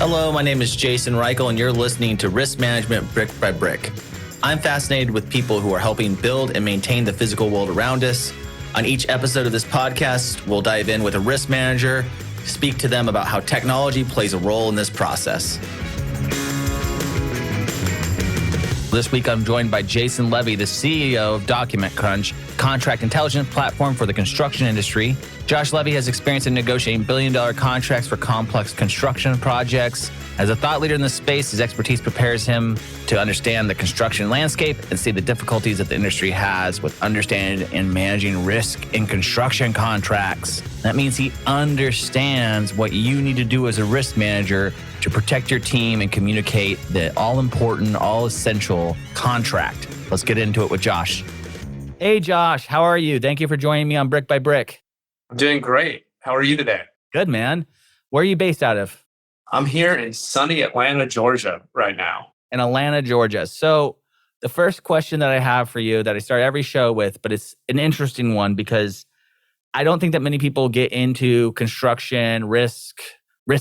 Hello, my name is Jason Reichl, and you're listening to Risk Management Brick by Brick. I'm fascinated with people who are helping build and maintain the physical world around us. On each episode of this podcast, we'll dive in with a risk manager, speak to them about how technology plays a role in this process. This week, I'm joined by Jason Levy, the CEO of Document Crunch, a contract intelligence platform for the construction industry. Josh Levy has experience in negotiating billion-dollar contracts for complex construction projects. As a thought leader in this space, his expertise prepares him to understand the construction landscape and see the difficulties that the industry has with understanding and managing risk in construction contracts. That means he understands what you need to do as a risk manager to protect your team and communicate the all-important, all-essential contract. Let's get into it with Josh. Hey, Josh, how are you? Thank you for joining me on Brick by Brick. I'm doing great. How are you today? Good, man. Where are you based out of? I'm here in sunny Atlanta, Georgia right now. In Atlanta, Georgia. So the first question that I have for you that I start every show with, but it's an interesting one because I don't think that many people get into construction, risk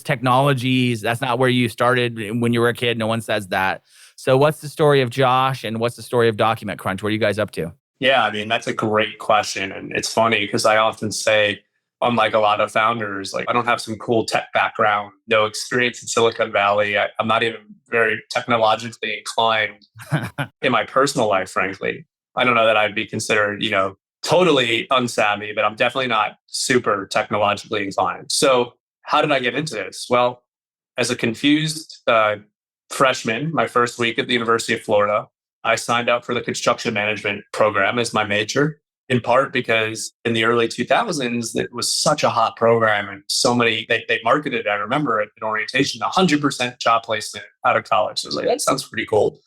technologies. That's not where you started when you were a kid. No one says that. So what's the story of Josh and what's the story of Document Crunch? What are you guys up to? Yeah, I mean, that's a great question. And it's funny because I often say, unlike a lot of founders, like I don't have some cool tech background, no experience in Silicon Valley. I'm not even very technologically inclined in my personal life, frankly. I don't know that I'd be considered, totally unsavvy, but I'm definitely not super technologically inclined. So how did I get into this? Well, as a confused freshman, my first week at the University of Florida, I signed up for the construction management program as my major, in part because in the early 2000s, it was such a hot program and so many, they marketed, I remember at orientation, 100% job placement out of college. So I was like, that sounds pretty cool.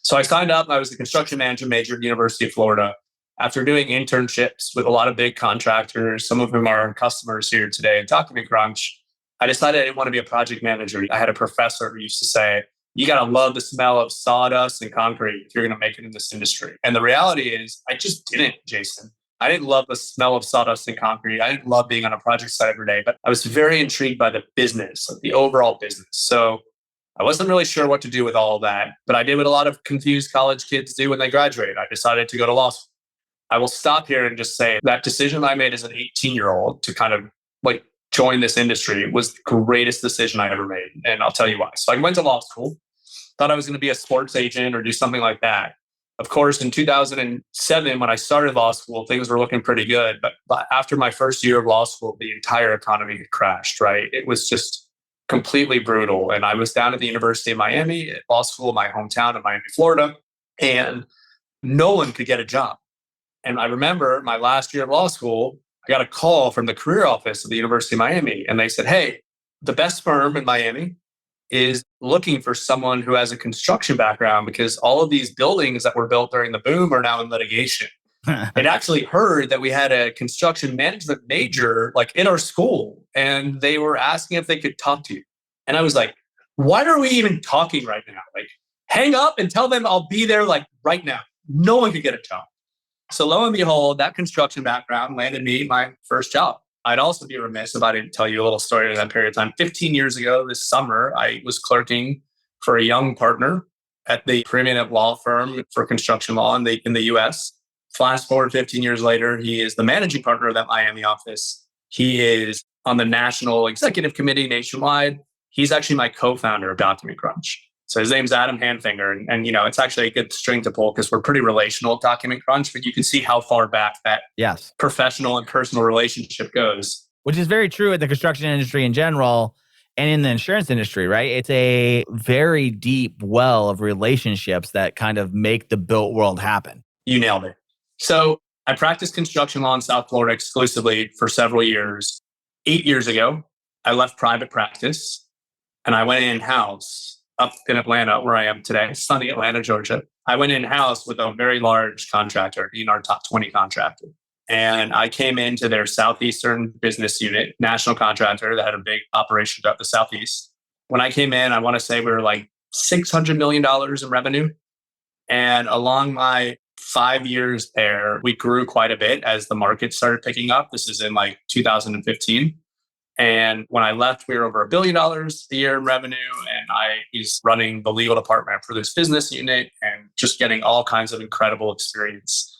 So I signed up. I was the construction management major at the University of Florida. After doing internships with a lot of big contractors, some of whom are our customers here today at Document Crunch, I decided I didn't want to be a project manager. I had a professor who used to say, you got to love the smell of sawdust and concrete if you're going to make it in this industry. And the reality is, I just didn't, Jason. I didn't love the smell of sawdust and concrete. I didn't love being on a project site every day, but I was very intrigued by the business, like the overall business. So I wasn't really sure what to do with all of that, but I did what a lot of confused college kids do when they graduate. I decided to go to law school. I will stop here and just say that decision I made as an 18-year-old to kind of join this industry was the greatest decision I ever made. And I'll tell you why. So I went to law school, thought I was going to be a sports agent or do something like that. Of course, in 2007, when I started law school, things were looking pretty good. But after my first year of law school, the entire economy had crashed, right? It was just completely brutal. And I was down at the University of Miami, at law school in my hometown of Miami, Florida, and no one could get a job. And I remember my last year of law school, I got a call from the career office of the University of Miami, and they said, hey, the best firm in Miami is looking for someone who has a construction background because all of these buildings that were built during the boom are now in litigation. It actually heard that we had a construction management major in our school, and they were asking if they could talk to you. And I was like, why are we even talking right now? Hang up and tell them I'll be there right now. No one could get a job. So lo and behold, that construction background landed me my first job. I'd also be remiss if I didn't tell you a little story in that period of time. 15 years ago this summer, I was clerking for a young partner at the preeminent law firm for construction law in the US. Fast forward 15 years later, he is the managing partner of that Miami office. He is on the national executive committee nationwide. He's actually my co-founder of Document Crunch. So his name's Adam Handfinger. And it's actually a good string to pull because we're pretty relational at Document Crunch, but you can see how far back that professional and personal relationship goes. Which is very true in the construction industry in general and in the insurance industry, right? It's a very deep well of relationships that kind of make the built world happen. You nailed it. So I practiced construction law in South Florida exclusively for several years. 8 years ago, I left private practice and I went in-house up in Atlanta, where I am today, sunny Atlanta, Georgia. I went in-house with a very large contractor, our top 20 contractor. And I came into their Southeastern business unit, national contractor that had a big operation throughout the Southeast. When I came in, I want to say we were $600 million in revenue. And along my 5 years there, we grew quite a bit as the market started picking up. This is in 2015. And when I left, we were over $1 billion a year in revenue. And he's running the legal department for this business unit and just getting all kinds of incredible experience.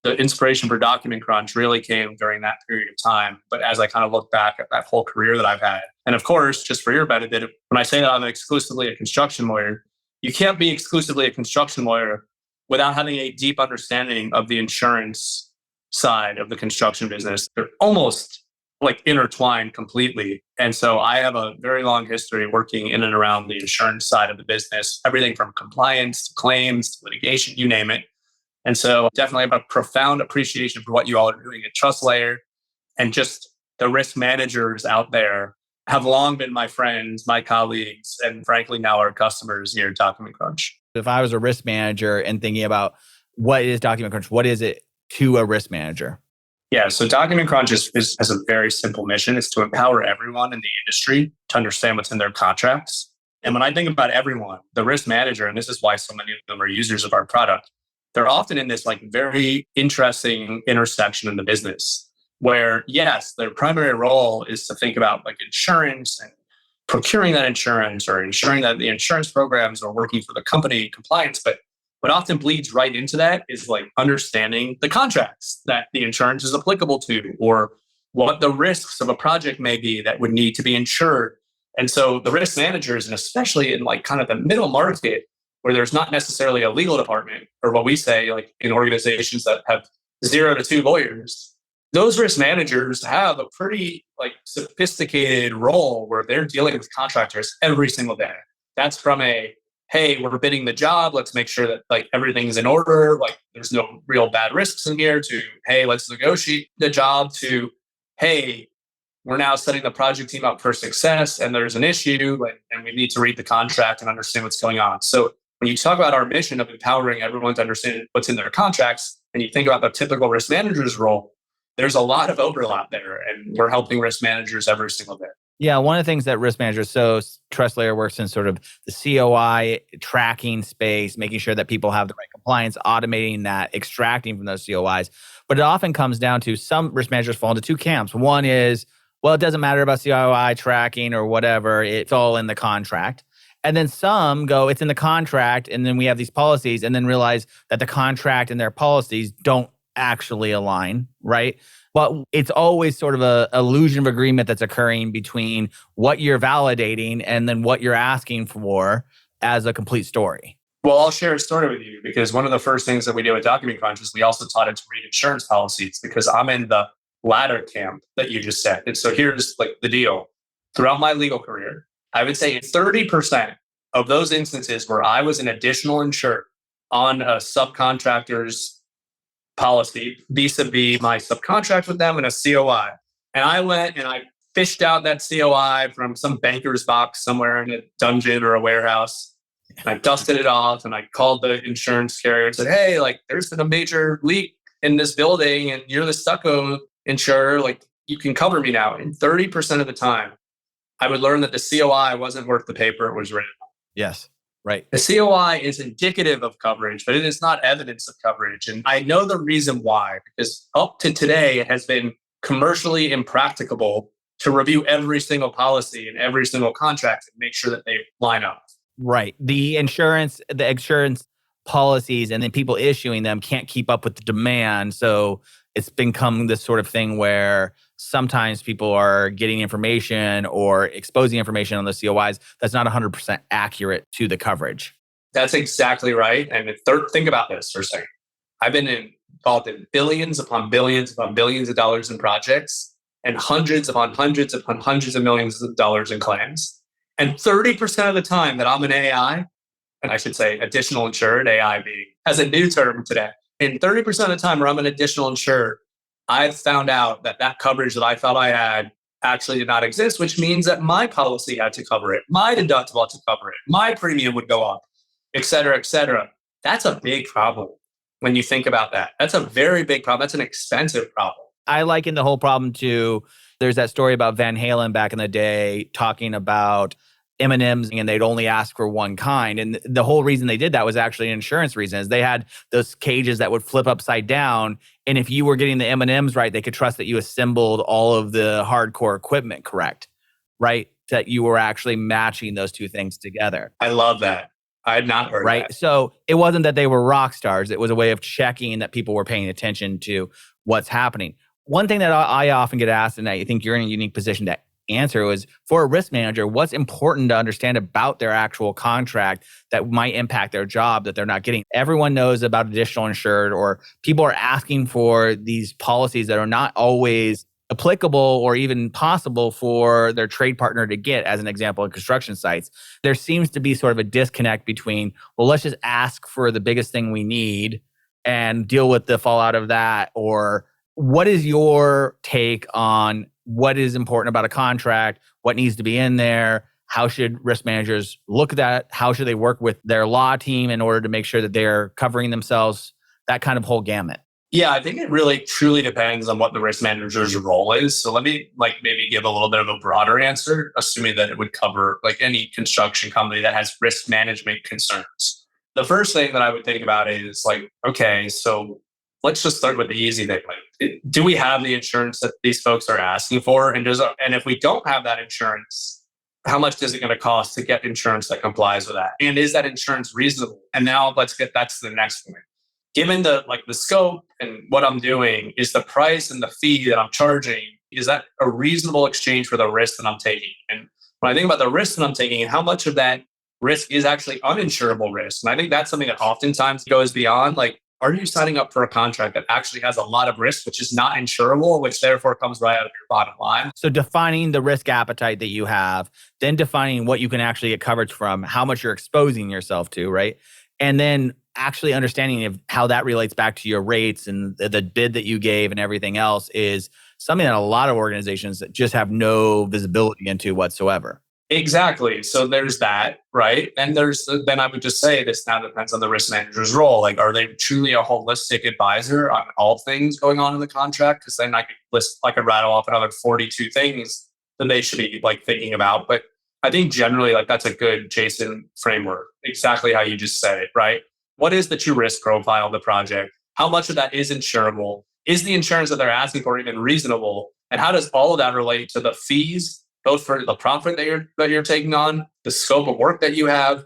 The inspiration for Document Crunch really came during that period of time. But as I kind of look back at that whole career that I've had, and of course, just for your benefit, when I say that I'm exclusively a construction lawyer, you can't be exclusively a construction lawyer without having a deep understanding of the insurance side of the construction business. They're almost like intertwined completely. And so I have a very long history working in and around the insurance side of the business, everything from compliance to claims to litigation, you name it. And so definitely have a profound appreciation for what you all are doing at Trust Layer, and just the risk managers out there have long been my friends, my colleagues, and frankly now our customers here at Document Crunch. If I was a risk manager and thinking about what is Document Crunch, what is it to a risk manager? Yeah, so Document Crunch has a very simple mission. It's to empower everyone in the industry to understand what's in their contracts. And when I think about everyone, the risk manager, and this is why so many of them are users of our product, they're often in this like very interesting intersection in the business where, yes, their primary role is to think about like insurance and procuring that insurance or ensuring that the insurance programs are working for the company, compliance. But what often bleeds right into that is like understanding the contracts that the insurance is applicable to, or what the risks of a project may be that would need to be insured. And so the risk managers, and especially in like kind of the middle market, where there's not necessarily a legal department, or what we say like in organizations that have 0 to 2 lawyers, those risk managers have a pretty like sophisticated role where they're dealing with contractors every single day. That's from a, hey, we're bidding the job, let's make sure that like everything's in order, like there's no real bad risks in here, to, hey, let's negotiate the job, to, hey, we're now setting the project team up for success and there's an issue and we need to read the contract and understand what's going on. So when you talk about our mission of empowering everyone to understand what's in their contracts, and you think about the typical risk manager's role, there's a lot of overlap there, and we're helping risk managers every single day. Yeah, one of the things that risk managers, so Trust Layer works in sort of the COI tracking space, making sure that people have the right compliance, automating that, extracting from those COIs. But it often comes down to some risk managers fall into 2 camps. One is, well, it doesn't matter about COI tracking or whatever, it's all in the contract. And then some go, it's in the contract, and then we have these policies, and then realize that the contract and their policies don't actually align, right? But it's always sort of a illusion of agreement that's occurring between what you're validating and then what you're asking for as a complete story. Well, I'll share a story with you, because one of the first things that we do at Document Crunch is we also taught it to read insurance policies, because I'm in the latter camp that you just said. And so here's like the deal. Throughout my legal career, I would say 30% of those instances where I was an additional insured on a subcontractor's policy vis-a-vis my subcontract with them and a COI. And I went and I fished out that COI from some banker's box somewhere in a dungeon or a warehouse. And I dusted it off and I called the insurance carrier and said, hey, like there's been a major leak in this building and you're the stucco insurer, like you can cover me now. And 30% of the time, I would learn that the COI wasn't worth the paper it was written on. Yes, right. The COI is indicative of coverage, but it is not evidence of coverage. And I know the reason why, because up to today, it has been commercially impracticable to review every single policy and every single contract and make sure that they line up. Right. The insurance policies and then people issuing them can't keep up with the demand. So it's become this sort of thing where sometimes people are getting information or exposing information on the COIs that's not 100% accurate to the coverage. That's exactly right. And think about this for a second. I've been involved in billions upon billions upon billions of dollars in projects and hundreds upon hundreds upon hundreds of millions of dollars in claims. And 30% of the time that I'm an AI, and I should say additional insured, AI being as a new term today, and 30% of the time where I'm an additional insured, I've found out that coverage that I thought I had actually did not exist, which means that my policy had to cover it, my deductible had to cover it, my premium would go up, et cetera, et cetera. That's a big problem when you think about that. That's a very big problem. That's an expensive problem. I liken the whole problem to, there's that story about Van Halen back in the day talking about M&Ms and they'd only ask for one kind. And the whole reason they did that was actually an insurance reason. Is they had those cages that would flip upside down. And if you were getting the M&Ms right, they could trust that you assembled all of the hardcore equipment correct. right? That you were actually matching those two things together. I love that. I had not heard right? that. So it wasn't that they were rock stars. It was a way of checking that people were paying attention to what's happening. One thing that I often get asked, and I think you're in a unique position to answer, was for a risk manager, what's important to understand about their actual contract that might impact their job that they're not getting? Everyone knows about additional insured, or people are asking for these policies that are not always applicable or even possible for their trade partner to get, as an example, in construction sites. There seems to be sort of a disconnect between, well, let's just ask for the biggest thing we need and deal with the fallout of that. Or what is your take on what is important about a contract? What needs to be in there? How should risk managers look at that? How should they work with their law team in order to make sure that they're covering themselves? That kind of whole gamut. Yeah, I think it really truly depends on what the risk manager's role is. So let me maybe give a little bit of a broader answer, assuming that it would cover any construction company that has risk management concerns. The first thing that I would think about is okay, so let's just start with the easy thing. Do we have the insurance that these folks are asking for? And if we don't have that insurance, how much is it going to cost to get insurance that complies with that? And is that insurance reasonable? And now that's the next point. Given the scope and what I'm doing, is the price and the fee that I'm charging, is that a reasonable exchange for the risk that I'm taking? And when I think about the risk that I'm taking and how much of that risk is actually uninsurable risk, and I think that's something that oftentimes goes beyond, are you signing up for a contract that actually has a lot of risk, which is not insurable, which therefore comes right out of your bottom line? So defining the risk appetite that you have, then defining what you can actually get coverage from, how much you're exposing yourself to, right? And then actually understanding how that relates back to your rates and the bid that you gave and everything else is something that a lot of organizations that just have no visibility into whatsoever. Exactly. So there's that, right? And then I would just say this now depends on the risk manager's role. Are they truly a holistic advisor on all things going on in the contract? Because then I could rattle off another 42 things that they should be thinking about. But I think generally that's a good Jason framework. Exactly how you just said it, right? What is the true risk profile of the project? How much of that is insurable? Is the insurance that they're asking for even reasonable? And how does all of that relate to the fees, both for the profit that you're taking on, the scope of work that you have,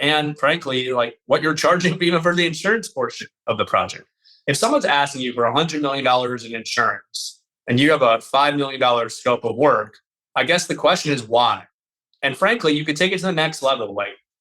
and frankly, what you're charging even for the insurance portion of the project? If someone's asking you for $100 million in insurance and you have a $5 million scope of work, I guess the question is why? And frankly, you could take it to the next level.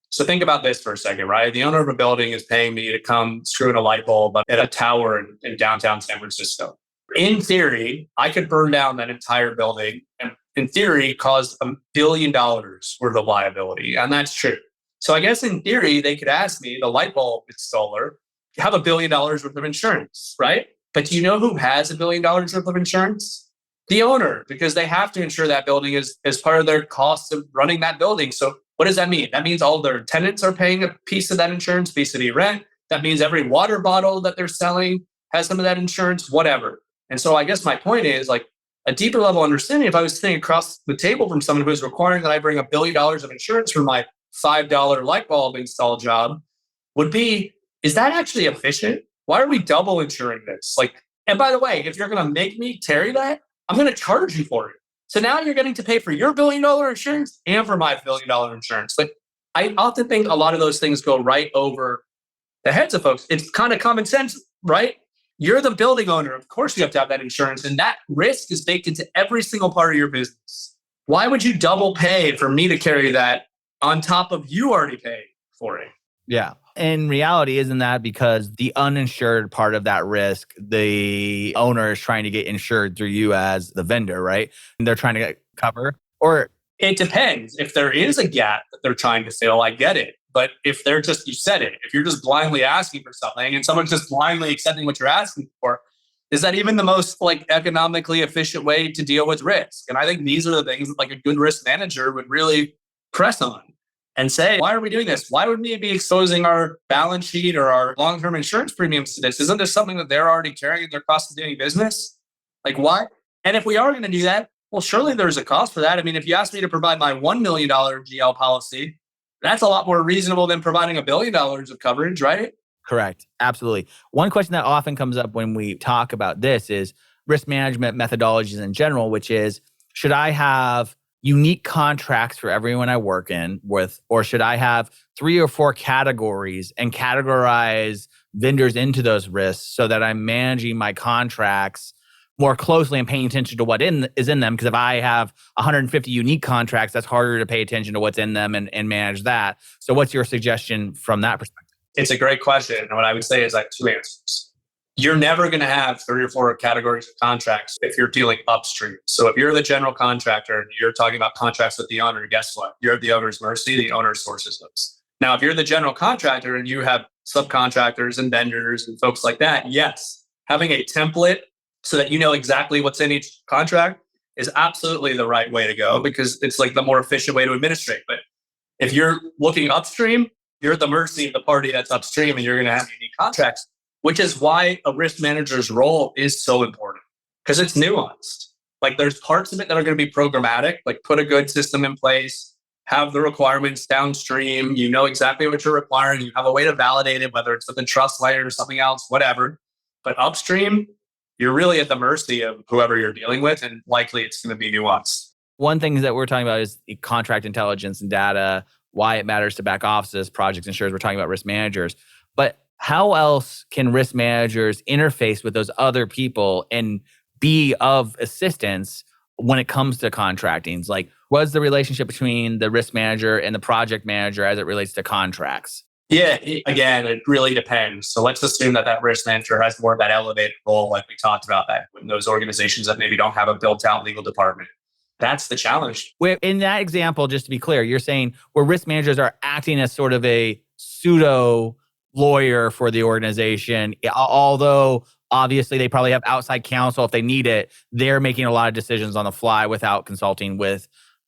So think about this for a second, right? The owner of a building is paying me to come screw in a light bulb at a tower in downtown San Francisco. In theory, I could burn down that entire building and in theory cause $1 billion worth of liability. And that's true. So I guess in theory, they could ask me, the light bulb installer, have $1 billion worth of insurance, right? But do you know who has $1 billion worth of insurance? The owner, because they have to insure that building as part of their cost of running that building. So what does that mean? That means all their tenants are paying a piece of that insurance, vis-a-vis rent. That means every water bottle that they're selling has some of that insurance, whatever. And so I guess my point is a deeper level understanding. If I was sitting across the table from someone who is requiring that I bring $1 billion of insurance for my $5 light bulb install job would be, is that actually efficient? Why are we double insuring this? And by the way, if you're going to make me carry that, I'm going to charge you for it. So now you're getting to pay for your $1 billion insurance and for my $1 billion insurance. But I often think a lot of those things go right over the heads of folks. It's kind of common sense, right? You're the building owner. Of course, you have to have that insurance. And that risk is baked into every single part of your business. Why would you double pay for me to carry that on top of you already paying for it? Yeah. In reality, isn't that because the uninsured part of that risk, the owner is trying to get insured through you as the vendor, right? And they're trying to get cover? Or it depends. If there is a gap that they're trying to fill, I get it. But if they're just, you said it, if you're just blindly asking for something and someone's just blindly accepting what you're asking for, is that even the most economically efficient way to deal with risk? And I think these are the things that a good risk manager would really press on and say, why are we doing this? Why would we be exposing our balance sheet or our long-term insurance premiums to this? Isn't this something that they're already carrying in their cost of doing business? Why? And if we are going to do that, well, surely there's a cost for that. I mean, if you ask me to provide my $1 million GL policy, that's a lot more reasonable than providing $1 billion of coverage, right? Correct. Absolutely. One question that often comes up when we talk about this is risk management methodologies in general, which is, should I have unique contracts for everyone I work in with, or should I have 3 or 4 categories and categorize vendors into those risks so that I'm managing my contracts more closely and paying attention to what is in them? Because if I have 150 unique contracts, that's harder to pay attention to what's in them and manage that. So what's your suggestion from that perspective? It's a great question. And what I would say is like 2 answers. You're never going to have 3 or 4 categories of contracts if you're dealing upstream. So if you're the general contractor and you're talking about contracts with the owner, guess what? You're at the owner's mercy. The owner sources those. Now, if you're the general contractor and you have subcontractors and vendors and folks like that, yes, having a template so that you know exactly what's in each contract is absolutely the right way to go, because it's like the more efficient way to administrate. But if you're looking upstream, you're at the mercy of the party that's upstream and you're going to have unique contracts, which is why a risk manager's role is so important, because it's nuanced. Like there's parts of it that are going to be programmatic, like put a good system in place, have the requirements downstream. You know exactly what you're requiring. You have a way to validate it, whether it's with a trust layer or something else, whatever. But upstream, you're really at the mercy of whoever you're dealing with, and likely it's going to be nuanced. One thing that we're talking about is contract intelligence and data, why it matters to back offices, project insurers. We're talking about risk managers. But how else can risk managers interface with those other people and be of assistance when it comes to contracting? Like, what's the relationship between the risk manager and the project manager as it relates to contracts? Yeah, again, it really depends. So let's assume that risk manager has more of that elevated role, like we talked about, that in those organizations that maybe don't have a built-out legal department. That's the challenge. In that example, just to be clear, you're saying where risk managers are acting as sort of a pseudo lawyer for the organization, although obviously they probably have outside counsel if they need it, they're making a lot of decisions on the fly without consulting with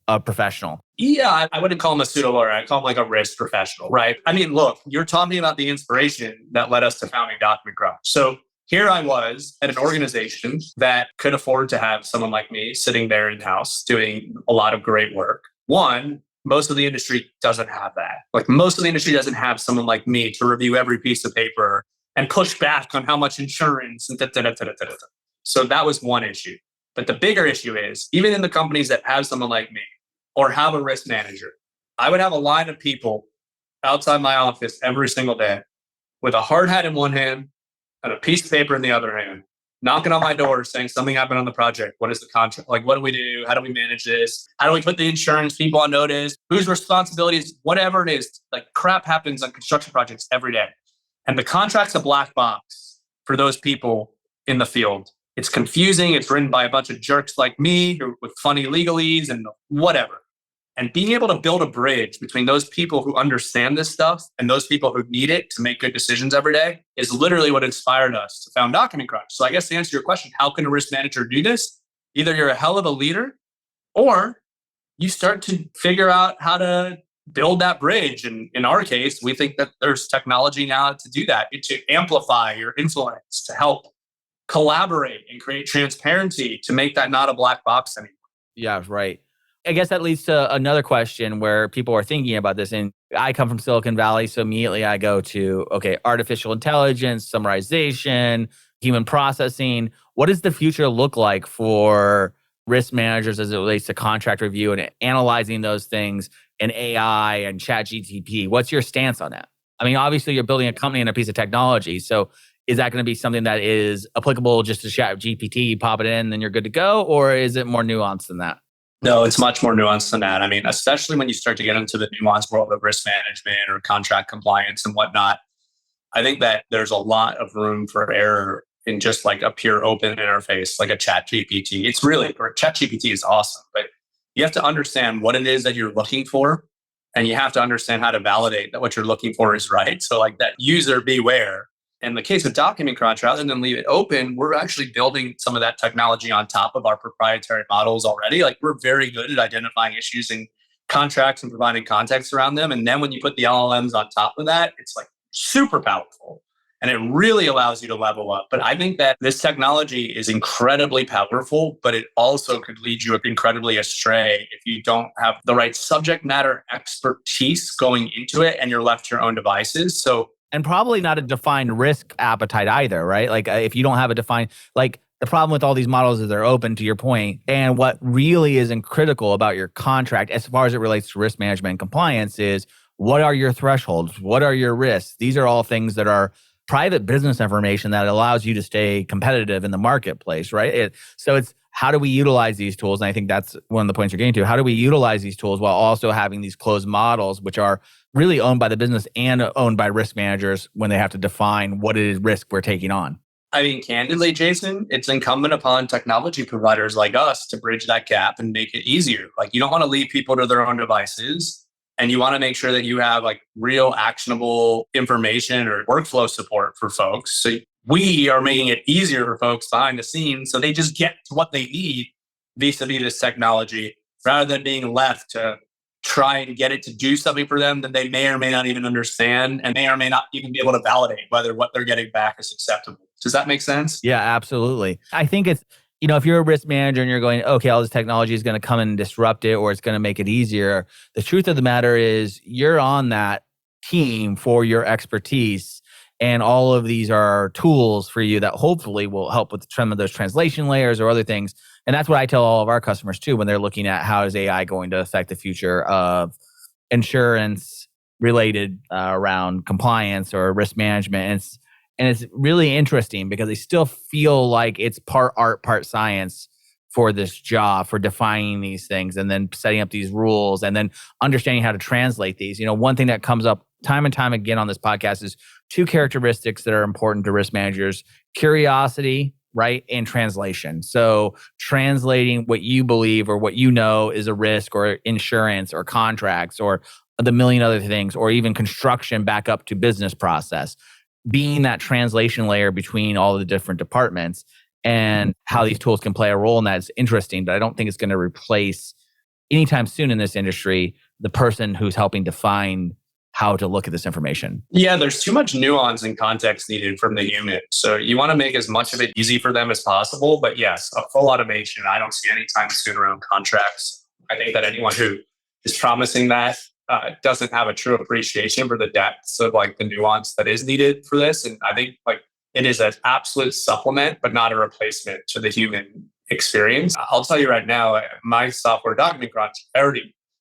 a professional. Yeah, I wouldn't call him a pseudo lawyer. I'd call him like a risk professional, right? I mean, look, you're talking about the inspiration that led us to founding Document Crunch. So here I was at an organization that could afford to have someone like me sitting there in-house doing a lot of great work. One, most of the industry doesn't have that. Like most of the industry doesn't have someone like me to review every piece of paper and push back on how much insurance and da-da-da-da-da-da. So that was one issue. But the bigger issue is, even in the companies that have someone like me or have a risk manager, I would have a line of people outside my office every single day with a hard hat in one hand and a piece of paper in the other hand, knocking on my door saying something happened on the project. What is the contract? Like, what do we do? How do we manage this? How do we put the insurance people on notice? Whose responsibilities? Whatever it is, like crap happens on construction projects every day. And the contract's a black box for those people in the field. It's confusing. It's written by a bunch of jerks like me with funny legalese and whatever. And being able to build a bridge between those people who understand this stuff and those people who need it to make good decisions every day is literally what inspired us to found Document Crunch. So I guess to answer your question, how can a risk manager do this? Either you're a hell of a leader or you start to figure out how to build that bridge. And in our case, we think that there's technology now to do that, to amplify your influence, to help collaborate and create transparency, to make that not a black box anymore. Yeah, right. I guess that leads to another question where people are thinking about this. And I come from Silicon Valley, so immediately I go to, okay, artificial intelligence, summarization, human processing. What does the future look like for risk managers as it relates to contract review and analyzing those things and AI and ChatGPT? What's your stance on that? I mean, obviously you're building a company and a piece of technology. So is that going to be something that is applicable just to ChatGPT, you pop it in, then you're good to go? Or is it more nuanced than that? No, it's much more nuanced than that. I mean, especially when you start to get into the nuanced world of risk management or contract compliance and whatnot, I think that there's a lot of room for error in just like a pure open interface, like a ChatGPT. It's really, or ChatGPT is awesome, but you have to understand what it is that you're looking for, and you have to understand how to validate that what you're looking for is right. So like that user beware. In the case of Document Crunch, rather than leave it open, we're actually building some of that technology on top of our proprietary models already. Like we're very good at identifying issues in contracts and providing context around them. And then when you put the LLMs on top of that, it's like super powerful. And it really allows you to level up. But I think that this technology is incredibly powerful, but it also could lead you incredibly astray if you don't have the right subject matter expertise going into it and you're left to your own devices. So and probably not a defined risk appetite either, right? Like if you don't have a defined, like The problem with all these models is they're open, to your point. And what really is critical about your contract as far as it relates to risk management and compliance is, what are your thresholds? What are your risks? These are all things that are private business information that allows you to stay competitive in the marketplace, right? So it's how do we utilize these tools? And I think that's one of the points you're getting to. How do we utilize these tools while also having these closed models, which are really owned by the business and owned by risk managers when they have to define what it is risk we're taking on? I mean, candidly, Jason, it's incumbent upon technology providers like us to bridge that gap and make it easier. Like, you don't want to leave people to their own devices, and you want to make sure that you have like real actionable information or workflow support for folks. So we are making it easier for folks behind the scenes so they just get to what they need vis-a-vis this technology, rather than being left to try and get it to do something for them that they may or may not even understand, and may or may not even be able to validate whether what they're getting back is acceptable. Does that make sense? Yeah, absolutely. I think it's, if you're a risk manager and you're going, okay, all this technology is going to come and disrupt it, or it's going to make it easier. The truth of the matter is, you're on that team for your expertise. And all of these are tools for you that hopefully will help with some of those translation layers or other things. And that's what I tell all of our customers too, when they're looking at how is AI going to affect the future of insurance related around compliance or risk management. And it's really interesting because they still feel like it's part art, part science for this job, for defining these things and then setting up these rules and then understanding how to translate these. One thing that comes up time and time again on this podcast is two characteristics that are important to risk managers: curiosity, right, and translation. So translating what you believe or what you know is a risk or insurance or contracts or the million other things, or even construction back up to business process. Being that translation layer between all the different departments and how these tools can play a role in that is interesting, but I don't think it's going to replace anytime soon in this industry the person who's helping define how to look at this information. Yeah, there's too much nuance and context needed from the human. So you want to make as much of it easy for them as possible. But yes, a full automation, I don't see any time soon around contracts. I think that anyone who is promising that doesn't have a true appreciation for the depths of like the nuance that is needed for this. And I think like it is an absolute supplement, but not a replacement to the human experience. I'll tell you right now, my software Document Crunch,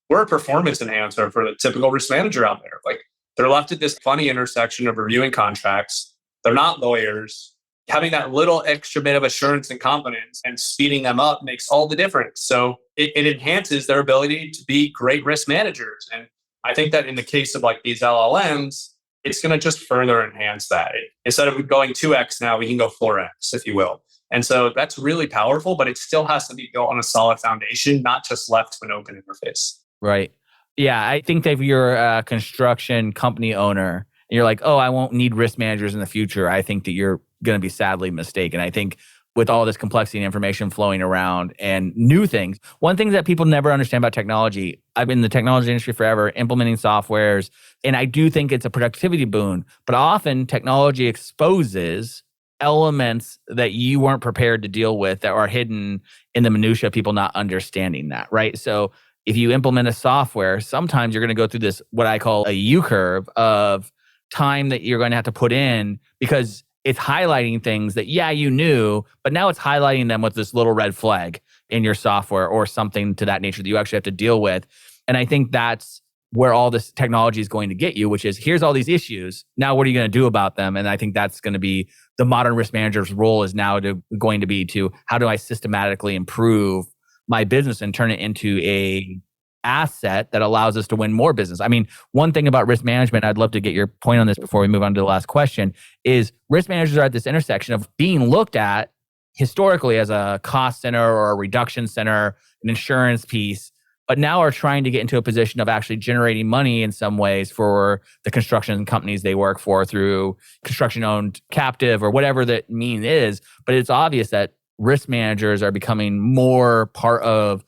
we're a performance enhancer for the typical risk manager out there. Like, they're left at this funny intersection of reviewing contracts. They're not lawyers. Having that little extra bit of assurance and confidence and speeding them up makes all the difference. So it enhances their ability to be great risk managers. And I think that in the case of like these LLMs, it's going to just further enhance that. Instead of going 2x now, we can go 4x, if you will. And so that's really powerful, but it still has to be built on a solid foundation, not just left to an open interface. Right. Yeah, I think that if you're a construction company owner and you're like, oh, I won't need risk managers in the future, I think that you're going to be sadly mistaken. I think with all this complexity and information flowing around and new things, one thing that people never understand about technology, I've been in the technology industry forever, implementing softwares, and I do think it's a productivity boon, but often technology exposes elements that you weren't prepared to deal with that are hidden in the minutia of people not understanding that, right? So if you implement a software, sometimes you're going to go through this, what I call a U-curve of time that you're going to have to put in because it's highlighting things that, yeah, you knew, but now it's highlighting them with this little red flag in your software or something to that nature that you actually have to deal with. And I think that's where all this technology is going to get you, which is here's all these issues. Now, what are you going to do about them? And I think that's going to be the modern risk manager's role is now going to be to how do I systematically improve my business and turn it into a asset that allows us to win more business. I mean, one thing about risk management, I'd love to get your point on this before we move on to the last question, is risk managers are at this intersection of being looked at historically as a cost center or a reduction center, an insurance piece, but now are trying to get into a position of actually generating money in some ways for the construction companies they work for through construction-owned captive or whatever that mean is. But it's obvious that risk managers are becoming more part of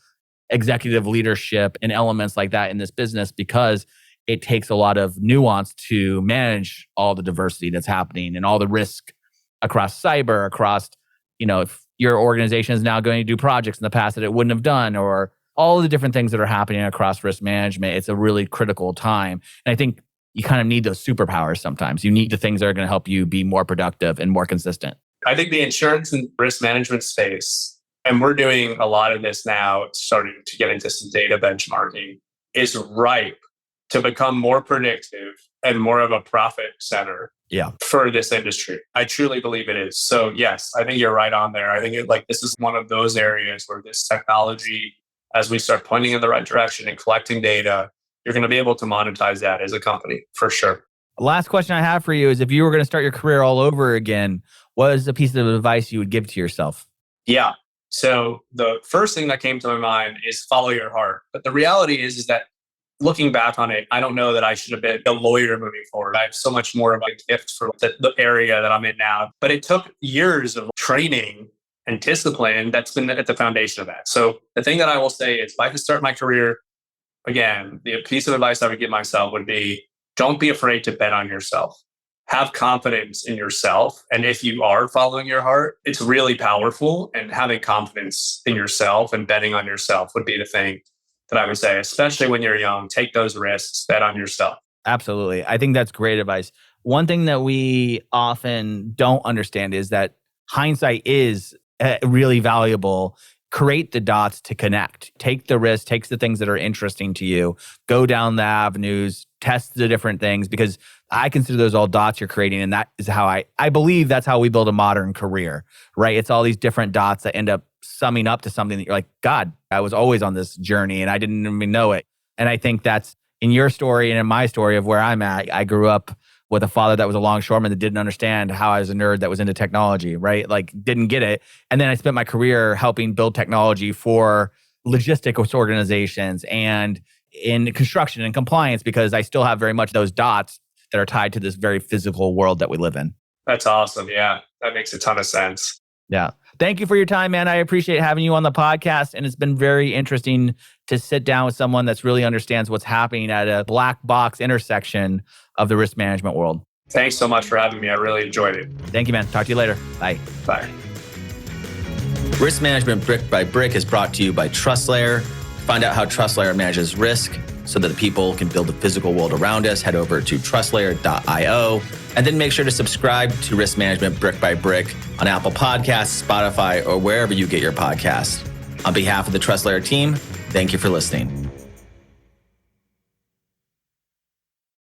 executive leadership and elements like that in this business because it takes a lot of nuance to manage all the diversity that's happening and all the risk across cyber, across, if your organization is now going to do projects in the past that it wouldn't have done, or all the different things that are happening across risk management. It's a really critical time. And I think you kind of need those superpowers sometimes. You need the things that are going to help you be more productive and more consistent. I think the insurance and risk management space, and we're doing a lot of this now, starting to get into some data benchmarking, is ripe to become more predictive and more of a profit center for this industry. I truly believe it is. So yes, I think you're right on there. I think this is one of those areas where this technology, as we start pointing in the right direction and collecting data, you're going to be able to monetize that as a company for sure. Last question I have for you is, if you were going to start your career all over again, what is a piece of advice you would give to yourself? Yeah. So the first thing that came to my mind is follow your heart. But the reality is that looking back on it, I don't know that I should have been a lawyer moving forward. I have so much more of a gift for the area that I'm in now. But it took years of training and discipline that's been at the foundation of that. So the thing that I will say is, if I could start my career again, the piece of advice I would give myself would be, don't be afraid to bet on yourself. Have confidence in yourself. And if you are following your heart, it's really powerful. And having confidence in yourself and betting on yourself would be the thing that I would say, especially when you're young. Take those risks, bet on yourself. Absolutely. I think that's great advice. One thing that we often don't understand is that hindsight is really valuable. Create the dots to connect. Take the risk, take the things that are interesting to you, go down the avenues, test the different things, because I consider those all dots you're creating. And that is how I believe that's how we build a modern career, right? It's all these different dots that end up summing up to something that you're like, God, I was always on this journey and I didn't even know it. And I think that's in your story and in my story of where I'm at. I grew up with a father that was a longshoreman that didn't understand how I was a nerd that was into technology, right? Like, didn't get it. And then I spent my career helping build technology for logistics organizations and in construction and compliance, because I still have very much those dots that are tied to this very physical world that we live in. That's awesome. Yeah, that makes a ton of sense. Yeah. Thank you for your time, man. I appreciate having you on the podcast. And it's been very interesting to sit down with someone that really understands what's happening at a black box intersection of the risk management world. Thanks so much for having me. I really enjoyed it. Thank you, man. Talk to you later. Bye. Bye. Risk Management Brick by Brick is brought to you by TrustLayer. Find out how TrustLayer manages risk so that people can build the physical world around us. Head over to trustlayer.io. And then make sure to subscribe to Risk Management Brick by Brick on Apple Podcasts, Spotify, or wherever you get your podcasts. On behalf of the TrustLayer team, thank you for listening.